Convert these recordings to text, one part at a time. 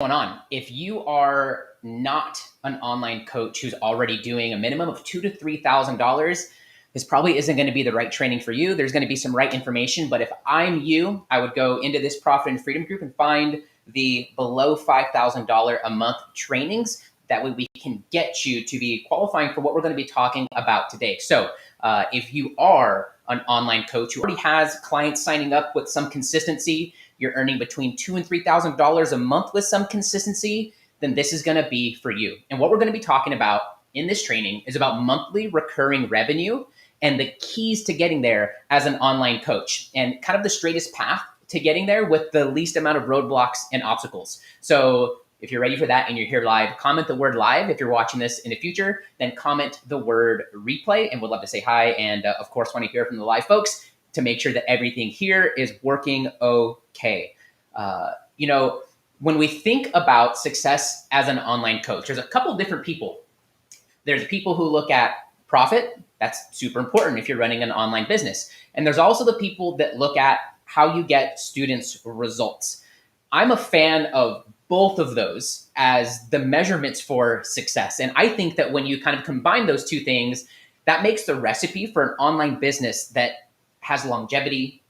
Going on. If you are not an online coach who's already doing a minimum of $2,000 to $3,000, this probably isn't going to be the right training for you. There's going to be some right information, but if I'm you, I would go into this Profit and Freedom group and find the below $5,000 a month trainings. That way we can get you to be qualifying for what we're going to be talking about today. So if you are an online coach who already has clients signing up with some consistency, you're earning between $2,000 and $3,000 a month with some consistency, then this is going to be for you. And what we're going to be talking about in this training is about monthly recurring revenue and the keys to getting there as an online coach and kind of the straightest path to getting there with the least amount of roadblocks and obstacles. So if you're ready for that and you're here live, comment the word live. If you're watching this in the future, then comment the word replay, and we'd love to say hi. And of course, want to hear from the live folks to make sure that everything here is working okay. When we think about success as an online coach, there's a couple different people. There's people who look at profit. That's super important if you're running an online business. And there's also the people that look at how you get students results. I'm a fan of both of those as the measurements for success. And I think that when you kind of combine those two things, that makes the recipe for an online business that has longevity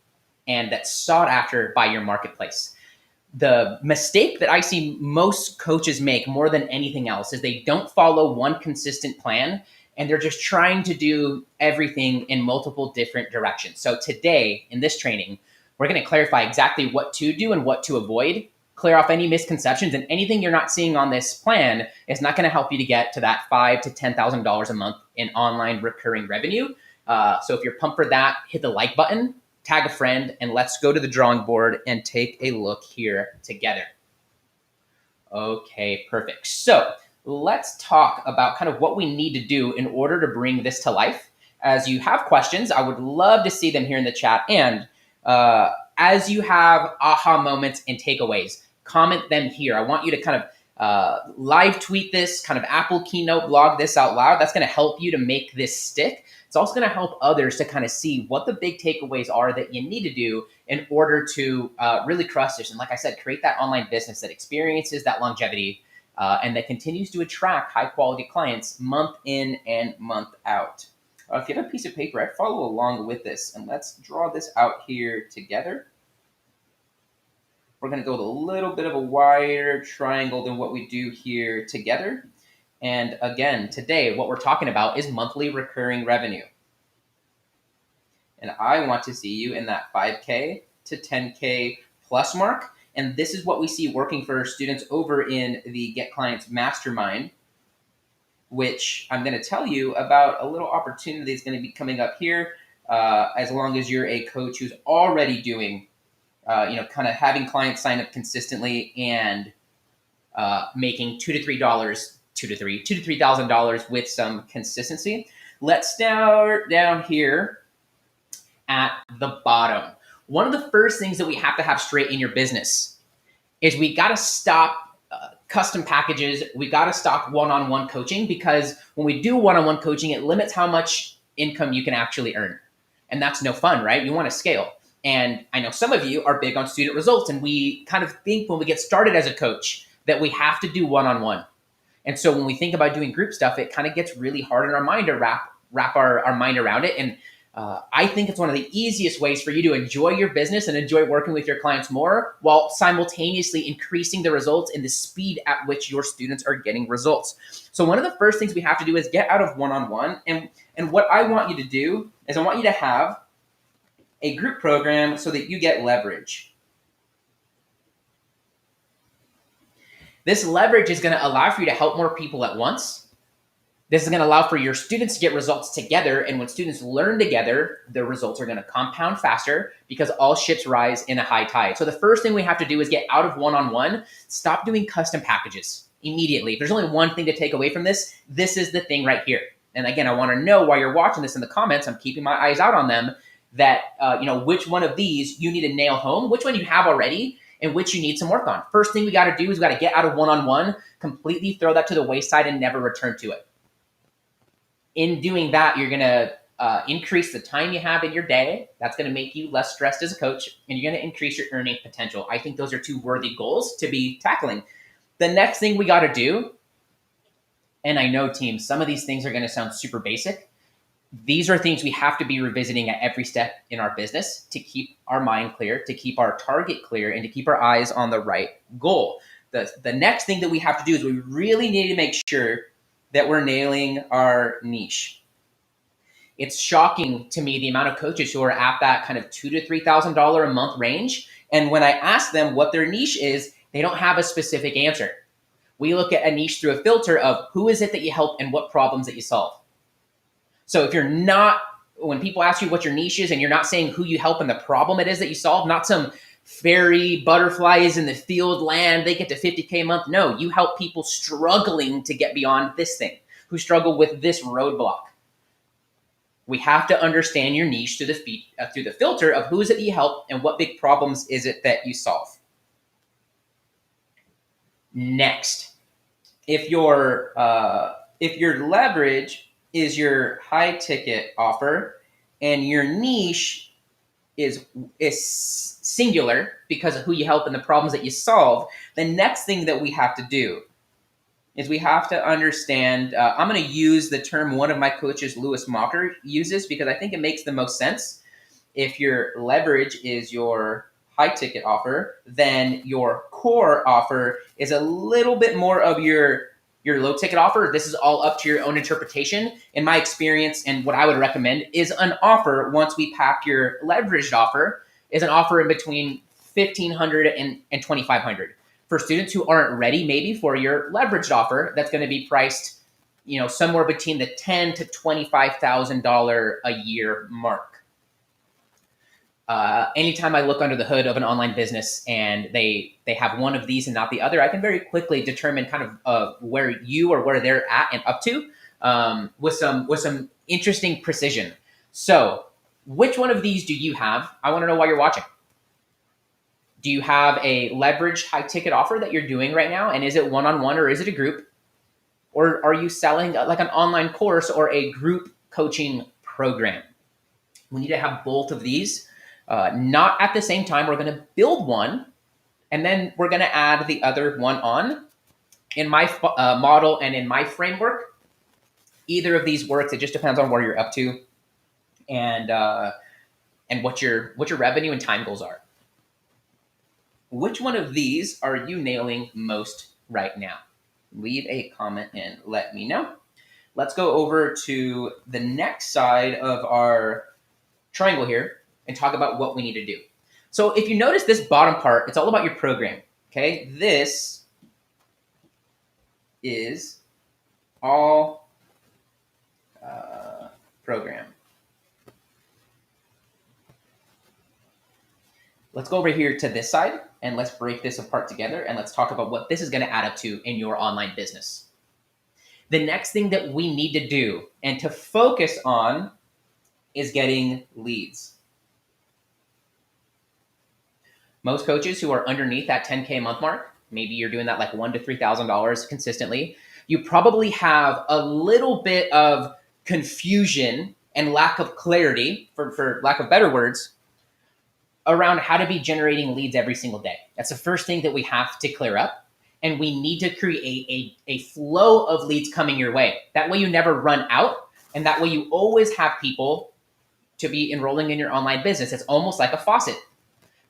and that's sought after by your marketplace. The mistake that I see most coaches make more than anything else is they don't follow one consistent plan and they're just trying to do everything in multiple different directions. So today in this training, we're going to clarify exactly what to do and what to avoid, clear off any misconceptions, and anything you're not seeing on this plan is not going to help you to get to that $5,000 to $10,000 a month in online recurring revenue. So if you're pumped for that, hit the like button, tag a friend, and let's go to the drawing board and take a look here together. Okay, perfect. So let's talk about kind of what we need to do in order to bring this to life. As you have questions, I would love to see them here in the chat. And as you have aha moments and takeaways, comment them here. I want you to kind of live tweet this, kind of Apple Keynote blog this out loud. That's going to help you to make this stick. It's also going to help others to kind of see what the big takeaways are that you need to do in order to really crush this. And like I said, create that online business that experiences that longevity and that continues to attract high quality clients month in and month out. If you have a piece of paper, I'd follow along with this, and let's draw this out here together. We're going to go with a little bit of a wider triangle than what we do here together. And again, today, what we're talking about is monthly recurring revenue. And I want to see you in that 5K to 10K plus mark. And this is what we see working for students over in the Get Clients Mastermind, which I'm going to tell you about a little opportunity that's going to be coming up here, as long as you're a coach who's already doing, kind of having clients sign up consistently and making $2,000 to $3,000 with some consistency. Let's start down here at the bottom. One of the first things that we have to have straight in your business is we got to stop custom packages. We got to stop one-on-one coaching, because when we do one-on-one coaching, it limits how much income you can actually earn. And that's no fun, right? You want to scale. And I know some of you are big on student results, and we kind of think when we get started as a coach that we have to do one-on-one. And so when we think about doing group stuff, it kind of gets really hard in our mind to wrap our mind around it. And I think it's one of the easiest ways for you to enjoy your business and enjoy working with your clients more, while simultaneously increasing the results and the speed at which your students are getting results. So one of the first things we have to do is get out of one-on-one. And what I want you to do is I want you to have a group program so that you get leverage. This leverage is going to allow for you to help more people at once. This is going to allow for your students to get results together. And when students learn together, their results are going to compound faster, because all ships rise in a high tide. So the first thing we have to do is get out of one-on-one. Stop doing custom packages immediately. If there's only one thing to take away from this, this is the thing right here. And again, I want to know while you're watching this in the comments, I'm keeping my eyes out on them, that which one of these you need to nail home, which one you have already, and which you need some work on. First thing we got to do is we got to get out of one-on-one, completely throw that to the wayside and never return to it. In doing that, you're going to increase the time you have in your day. That's going to make you less stressed as a coach, and you're going to increase your earning potential. I think those are two worthy goals to be tackling. The next thing we got to do, and I know teams, some of these things are going to sound super basic. These are things we have to be revisiting at every step in our business to keep our mind clear, to keep our target clear, and to keep our eyes on the right goal. The next thing that we have to do is we really need to make sure that we're nailing our niche. It's shocking to me the amount of coaches who are at that kind of $2,000 to $3,000 a month range. And when I ask them what their niche is, they don't have a specific answer. We look at a niche through a filter of who is it that you help and what problems that you solve. So if you're not, when people ask you what your niche is and you're not saying who you help and the problem it is that you solve, not some fairy butterflies in the field land, they get to 50K a month. No, you help people struggling to get beyond this thing, who struggle with this roadblock. We have to understand your niche through the filter of who is it that you help and what big problems is it that you solve. Next, if your leverage is your high ticket offer and your niche is singular because of who you help and the problems that you solve, the next thing that we have to do is we have to understand, I'm going to use the term one of my coaches, Lewis Mocker, uses because I think it makes the most sense. If your leverage is your high ticket offer, then your core offer is a little bit more of your low ticket offer. This is all up to your own interpretation. In my experience, and what I would recommend is an offer, once we pack your leveraged offer, is an offer in between $1,500 and $2,500. For students who aren't ready maybe for your leveraged offer, that's going to be priced, somewhere between the $10,000 to $25,000 a year mark. Anytime I look under the hood of an online business and they have one of these and not the other, I can very quickly determine kind of where you or where they're at and up to with some interesting precision. So which one of these do you have? I want to know why you're watching. Do you have a leveraged high ticket offer that you're doing right now? And is it one-on-one or is it a group? Or are you selling like an online course or a group coaching program? We need to have both of these. Not at the same time. We're going to build one and then we're going to add the other one on. In my model and in my framework, either of these works. It just depends on where you're up to and what your revenue and time goals are. Which one of these are you nailing most right now? Leave a comment and let me know. Let's go over to the next side of our triangle here and talk about what we need to do. So if you notice this bottom part, it's all about your program, okay? This is all program. Let's go over here to this side and let's break this apart together and let's talk about what this is going to add up to in your online business. The next thing that we need to do and to focus on is getting leads. Most coaches who are underneath that 10K a month mark, maybe you're doing that like $1,000 to $3,000 consistently, you probably have a little bit of confusion and lack of clarity, for lack of better words, around how to be generating leads every single day. That's the first thing that we have to clear up. And we need to create a flow of leads coming your way. That way you never run out. And that way you always have people to be enrolling in your online business. It's almost like a faucet.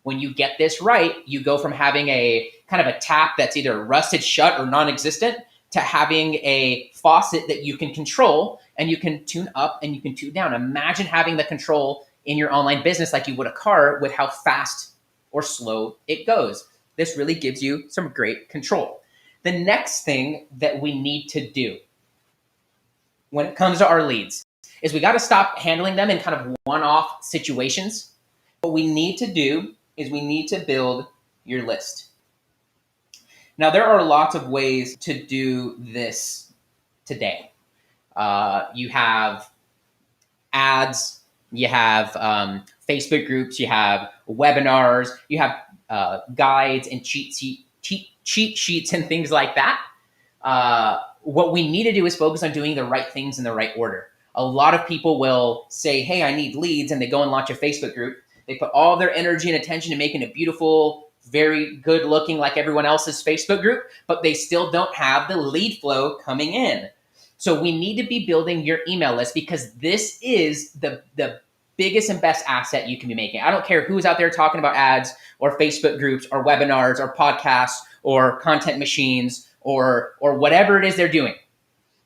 When you get this right, you go from having a kind of a tap that's either rusted shut or non-existent to having a faucet that you can control and you can tune up and you can tune down. Imagine having the control in your online business like you would a car with how fast or slow it goes. This really gives you some great control. The next thing that we need to do when it comes to our leads is we got to stop handling them in kind of one-off situations. What we need to do is we need to build your list. Now, there are lots of ways to do this today. You have ads, you have Facebook groups, you have webinars, you have guides and cheat sheets and things like that. What we need to do is focus on doing the right things in the right order. A lot of people will say, hey, I need leads, and they go and launch a Facebook group. They put all their energy and attention to making a beautiful very good looking like everyone else's Facebook group, but they still don't have the lead flow coming in. So we need to be building your email list, because this is the biggest and best asset you can be making. I don't care who's out there talking about ads or Facebook groups or webinars or podcasts or content machines or whatever it is they're doing.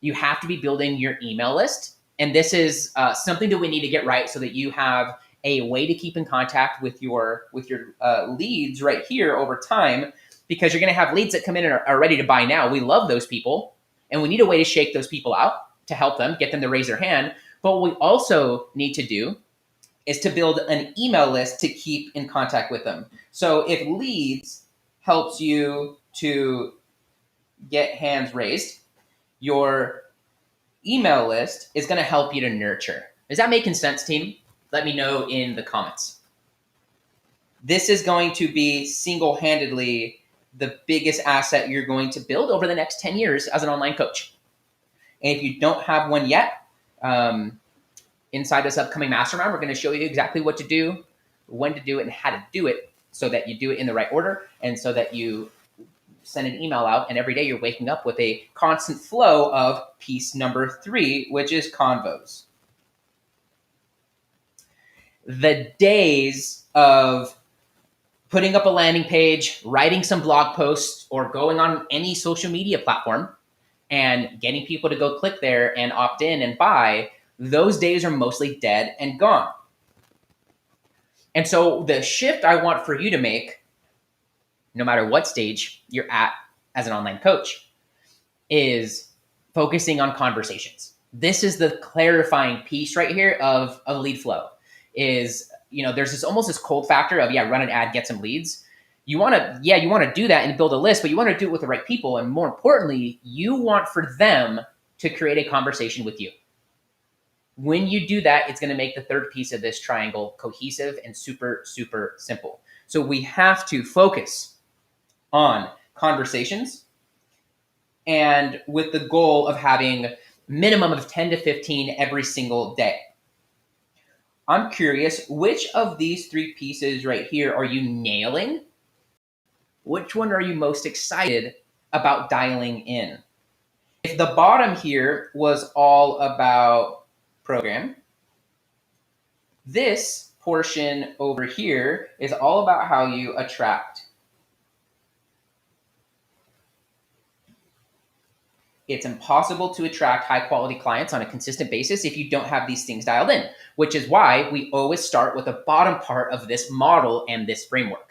You have to be building your email list. And this is something that we need to get right, so that you have a way to keep in contact with your leads right here over time, because you're going to have leads that come in and are ready to buy now. We love those people, and we need a way to shake those people out, to help them, get them to raise their hand. But what we also need to do is to build an email list to keep in contact with them. So if leads helps you to get hands raised, your email list is going to help you to nurture. Is that making sense, team? Let me know in the comments. This is going to be single-handedly the biggest asset you're going to build over the next 10 years as an online coach. And if you don't have one yet, inside this upcoming mastermind, we're going to show you exactly what to do, when to do it, and how to do it, so that you do it in the right order, and so that you send an email out, and every day you're waking up with a constant flow of piece number 3, which is convos. The days of putting up a landing page, writing some blog posts, or going on any social media platform and getting people to go click there and opt in and buy, those days are mostly dead and gone. And so the shift I want for you to make, no matter what stage you're at as an online coach, is focusing on conversations. This is the clarifying piece right here of lead flow. Is, there's this almost this cold factor of, run an ad, get some leads. You want to do that and build a list, but you want to do it with the right people. And more importantly, you want for them to create a conversation with you. When you do that, it's going to make the third piece of this triangle cohesive and super, super simple. So we have to focus on conversations, and with the goal of having minimum of 10 to 15 every single day. I'm curious, which of these 3 pieces right here are you nailing? Which one are you most excited about dialing in? If the bottom here was all about program, this portion over here is all about how you attract. It's impossible to attract high quality clients on a consistent basis if you don't have these things dialed in, which is why we always start with the bottom part of this model and this framework.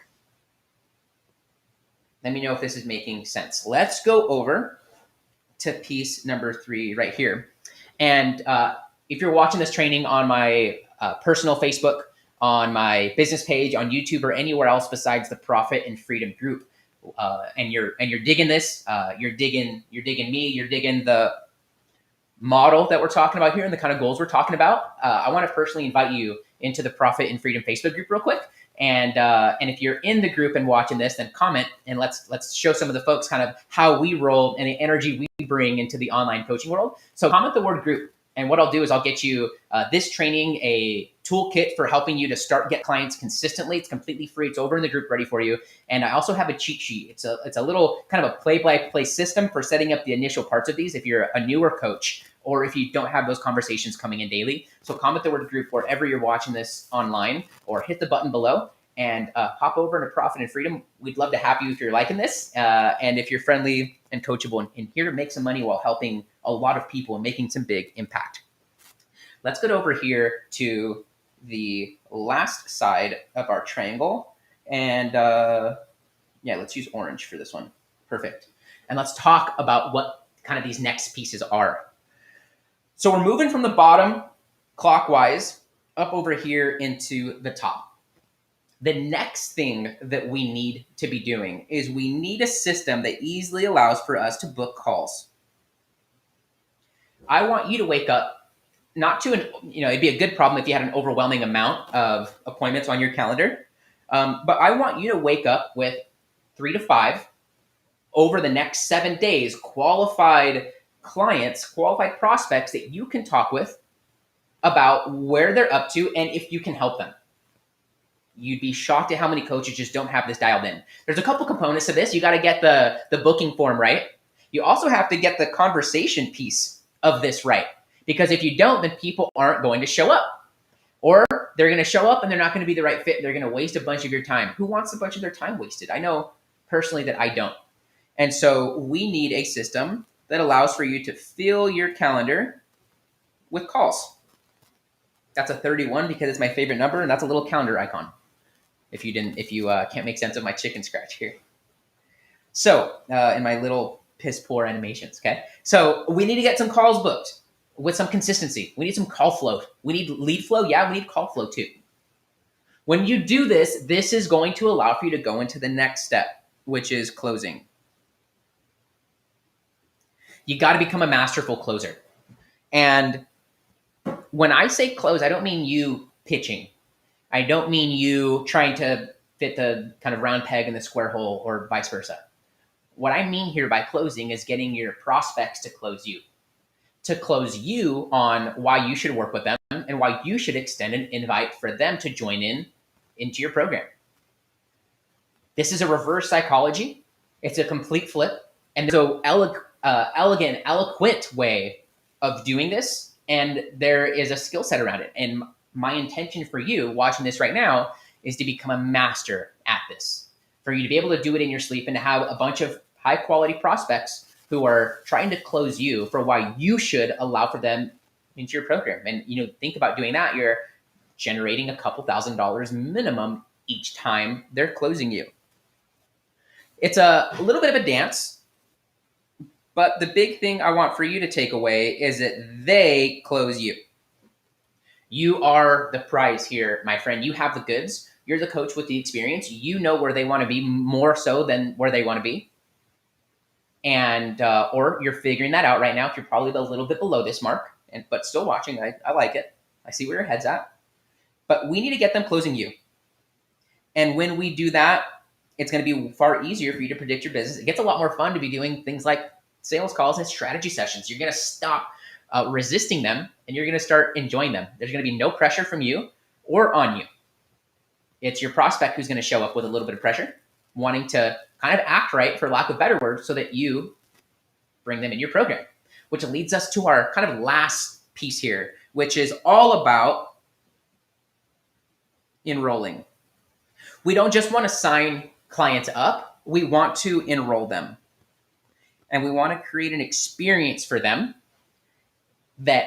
Let me know if this is making sense. Let's go over to piece number 3 right here. And if you're watching this training on my personal Facebook, on my business page, on YouTube, or anywhere else besides the Profit and Freedom group, and you're digging this, you're digging me, you're digging the model that we're talking about here and the kind of goals we're talking about, I want to personally invite you into the Profit and Freedom Facebook group real quick. And if you're in the group and watching this, then comment, and let's show some of the folks kind of how we roll and the energy we bring into the online coaching world. So comment the word group. And what I'll do is I'll get you this training, a toolkit for helping you to get clients consistently. It's completely free. It's over in the group ready for you. And I also have a cheat sheet. It's a little kind of a play-by-play system for setting up the initial parts of these if you're a newer coach or if you don't have those conversations coming in daily. So comment the word group wherever you're watching this online, or hit the button below and hop over into Profit and Freedom. We'd love to have you if you're liking this. And if you're friendly and coachable and here to make some money while helping a lot of people and making some big impact. Let's get over here to the last side of our triangle. And let's use orange for this one. Perfect. And let's talk about what kind of these next pieces are. So we're moving from the bottom clockwise up over here into the top. The next thing that we need to be doing is we need a system that easily allows for us to book calls. I want you to wake up not to it'd be a good problem if you had an overwhelming amount of appointments on your calendar. But I want you to wake up with 3 to 5 over the next 7 days, qualified clients, qualified prospects that you can talk with about where they're up to and if you can help them. You'd be shocked at how many coaches just don't have this dialed in. There's a couple components to this. You got to get the booking form right. You also have to get the conversation piece of this right. Because if you don't, then people aren't going to show up. Or they're going to show up and they're not going to be the right fit. They're going to waste a bunch of your time. Who wants a bunch of their time wasted? I know personally that I don't. And so we need a system that allows for you to fill your calendar with calls. That's a 31 because it's my favorite number, and that's a little calendar icon. If you can't make sense of my chicken scratch here. So in my little piss poor animations, okay? So we need to get some calls booked with some consistency. We need some call flow. We need lead flow. Yeah, we need call flow too. When you do this, this is going to allow for you to go into the next step, which is closing. You got to become a masterful closer. And when I say close, I don't mean you pitching. I don't mean you trying to fit the kind of round peg in the square hole or vice versa. What I mean here by closing is getting your prospects to close you on why you should work with them and why you should extend an invite for them to join into your program. This is a reverse psychology. It's a complete flip. And there's an elegant, eloquent way of doing this. And there is a skill set around it. And my intention for you watching this right now is to become a master at this, for you to be able to do it in your sleep and to have a bunch of high quality prospects who are trying to close you for why you should allow for them into your program. And think about doing that. You're generating a couple $1,000s minimum each time they're closing you. It's a little bit of a dance, but the big thing I want for you to take away is that they close you. You are the prize here, my friend. You have the goods. You're the coach with the experience. You know where they want to be more so than where they want to be. And or you're figuring that out right now if you're probably a little bit below this mark, but still watching. I like it. I see where your head's at. But we need to get them closing you. And when we do that, it's going to be far easier for you to predict your business. It gets a lot more fun to be doing things like sales calls and strategy sessions. You're going to stop resisting them, and you're going to start enjoying them. There's going to be no pressure from you or on you. It's your prospect who's going to show up with a little bit of pressure, wanting to kind of act right, for lack of better words, so that you bring them in your program, which leads us to our kind of last piece here, which is all about enrolling. We don't just want to sign clients up. We want to enroll them. And we want to create an experience for them that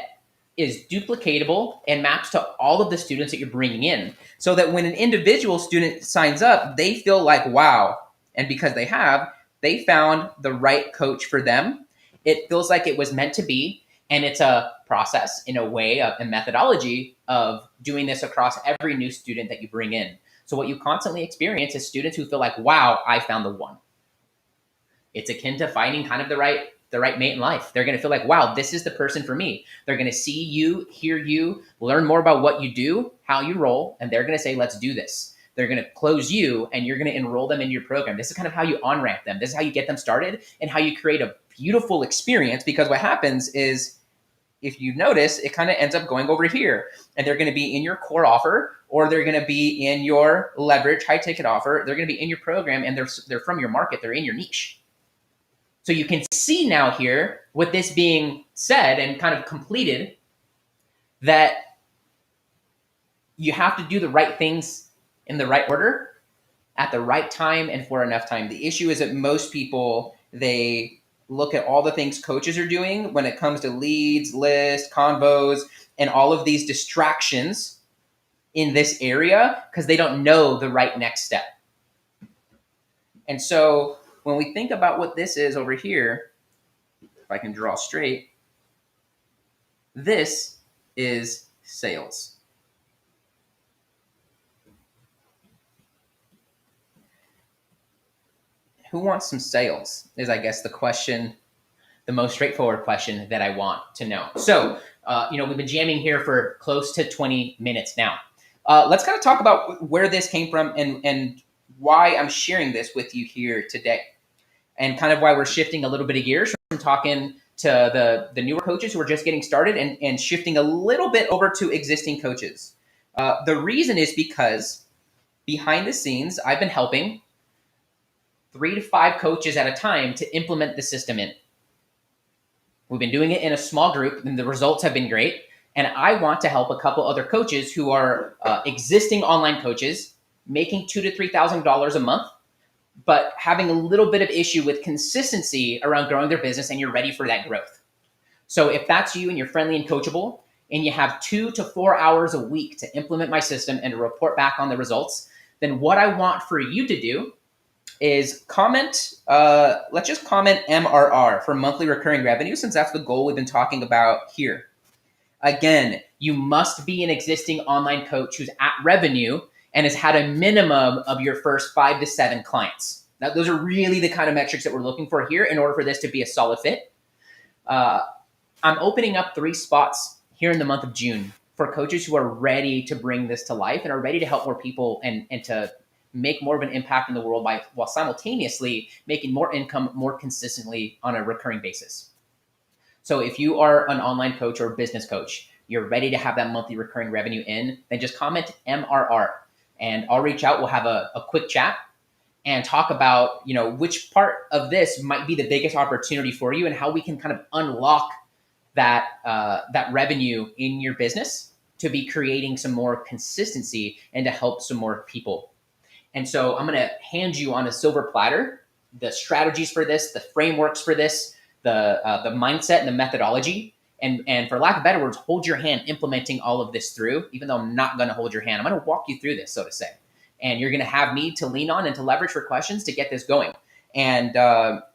is duplicatable and maps to all of the students that you're bringing in, so that when an individual student signs up, they feel like, wow. And because they found the right coach for them. It feels like it was meant to be. And it's a process, in a way, a methodology of doing this across every new student that you bring in. So what you constantly experience is students who feel like, wow, I found the one. It's akin to finding kind of the right mate in life. They're going to feel like, wow, this is the person for me. They're going to see you, hear you, learn more about what you do, how you roll, and they're going to say, let's do this. They're going to close you, and you're going to enroll them in your program. This is kind of how you on-ramp them. This is how you get them started and how you create a beautiful experience, because what happens is, if you notice, it kind of ends up going over here, and they're going to be in your core offer, or they're going to be in your leverage high ticket offer. They're going to be in your program, and they're from your market. They're in your niche. So you can see now here, with this being said and kind of completed, that you have to do the right things in the right order at the right time and for enough time. The issue is that most people, they look at all the things coaches are doing when it comes to leads, lists, convos, and all of these distractions in this area, because they don't know the right next step. And so when we think about what this is over here, if I can draw straight, this is sales. Who wants some sales is, I guess, the question, the most straightforward question that I want to know. So, we've been jamming here for close to 20 minutes now. Let's kind of talk about where this came from and why I'm sharing this with you here today, and kind of why we're shifting a little bit of gears from talking to the newer coaches who are just getting started and shifting a little bit over to existing coaches. The reason is because behind the scenes, I've been helping 3 to 5 coaches at a time to implement the system in. We've been doing it in a small group, and the results have been great. And I want to help a couple other coaches who are existing online coaches making $2,000 to $3,000 a month, but having a little bit of issue with consistency around growing their business, and you're ready for that growth. So if that's you and you're friendly and coachable, and you have 2 to 4 hours a week to implement my system and to report back on the results, then what I want for you to do is comment, let's just comment MRR for monthly recurring revenue, since that's the goal we've been talking about here. Again, you must be an existing online coach who's at revenue and has had a minimum of your first 5 to 7 clients. Now, those are really the kind of metrics that we're looking for here in order for this to be a solid fit. I'm opening up 3 spots here in the month of June for coaches who are ready to bring this to life and are ready to help more people and to make more of an impact in the world while simultaneously making more income more consistently on a recurring basis. So if you are an online coach or a business coach, you're ready to have that monthly recurring revenue in, then just comment MRR and I'll reach out. We'll have a quick chat and talk about, which part of this might be the biggest opportunity for you and how we can kind of unlock that revenue in your business to be creating some more consistency and to help some more people. And so I'm going to hand you on a silver platter the strategies for this, the frameworks for this, the mindset and the methodology. And for lack of better words, hold your hand implementing all of this through, even though I'm not going to hold your hand. I'm going to walk you through this, so to say. And you're going to have me to lean on and to leverage for questions to get this going. And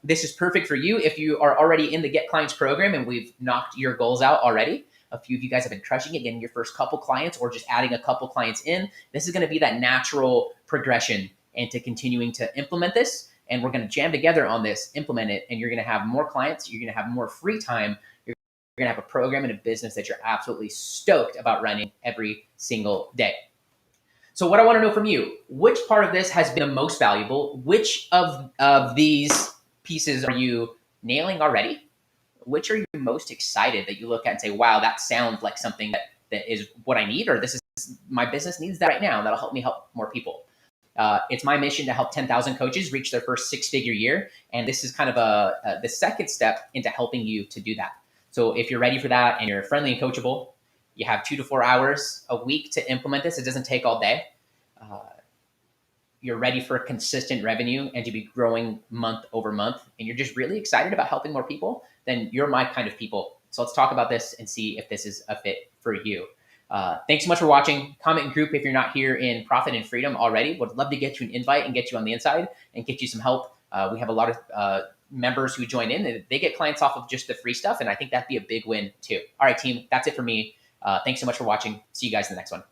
this is perfect for you if you are already in the Get Clients program and we've knocked your goals out already. A few of you guys have been crushing it, getting your first couple clients or just adding a couple clients in. This is going to be that natural progression into continuing to implement this. And we're going to jam together on this, implement it, and you're going to have more clients. You're going to have more free time. You're going to have a program and a business that you're absolutely stoked about running every single day. So what I want to know from you, which part of this has been the most valuable? Which of these pieces are you nailing already? Which are you most excited that you look at and say, wow, that sounds like something that is what I need, or this is my business needs that right now. That'll help me help more people. It's my mission to help 10,000 coaches reach their first 6-figure year. And this is kind of the second step into helping you to do that. So if you're ready for that and you're friendly and coachable, you have 2 to 4 hours a week to implement this. It doesn't take all day. You're ready for consistent revenue and to be growing month over month, and you're just really excited about helping more people, then you're my kind of people. So let's talk about this and see if this is a fit for you. Thanks so much for watching. Comment in group if you're not here in Profit and Freedom already. Would love to get you an invite and get you on the inside and get you some help. We have a lot of members who join in. They get clients off of just the free stuff, and I think that'd be a big win too. All right, team, that's it for me. Thanks so much for watching. See you guys in the next one.